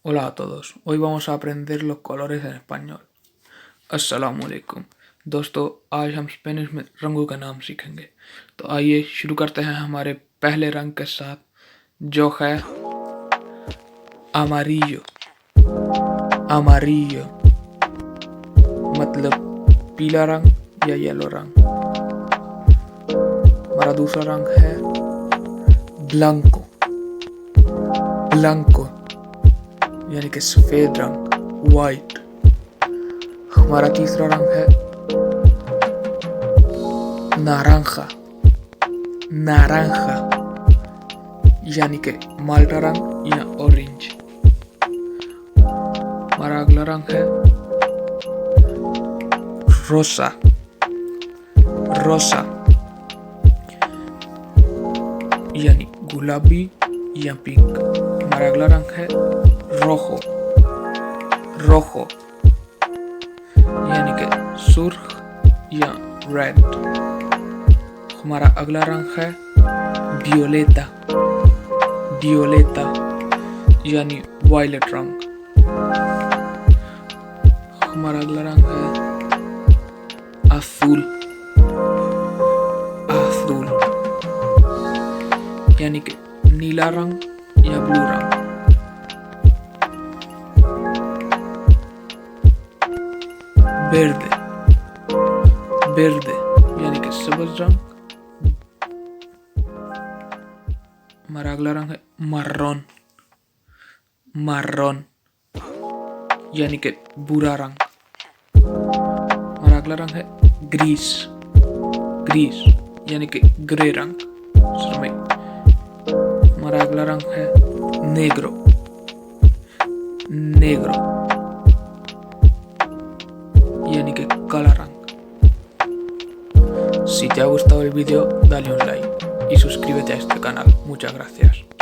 Hola a todos, hoy vamos a aprender los colores en español। अस्सलाम वालेकुम दोस्तों, आज हम स्पेनिश में रंगों का नाम सीखेंगे। तो आइए शुरू करते हैं हमारे पहले रंग के साथ, जो है amarillo। amarillo मतलब पीला रंग या येलो रंग। हमारा दूसरा रंग है blanco। blanco यानी कि सफेद रंग, वाइट। हमारा तीसरा रंग है नारंगा। नारंगा यानी कि माल्टा रंग या ऑरेंज। हमारा अगला रंग है रोसा। रोसा यानी गुलाबी या पिंक। हमारा अगला रंग है रोjo। रोjo यानी कि सुर्ख या रेड। हमारा अगला रंग है वियोलेटा। वियोलेटा यानी वायलेट रंग। हमारा अगला रंग है azul। azul यानी कि नीला रंग या ब्लू रंग। verde। verde यानी कि सब्ज रंग। हमारा अगला रंग है marrón। marrón यानी कि भूरा रंग। हमारा अगला रंग है ग्रीस। ग्रीस यानी कि ग्रे रंग, श्रमिक। हमारा अगला रंग है नेग्रो। नेग्रो यानी que काला रंग। Si te ha gustado el vídeo, dale un like y suscríbete a este canal. Muchas gracias.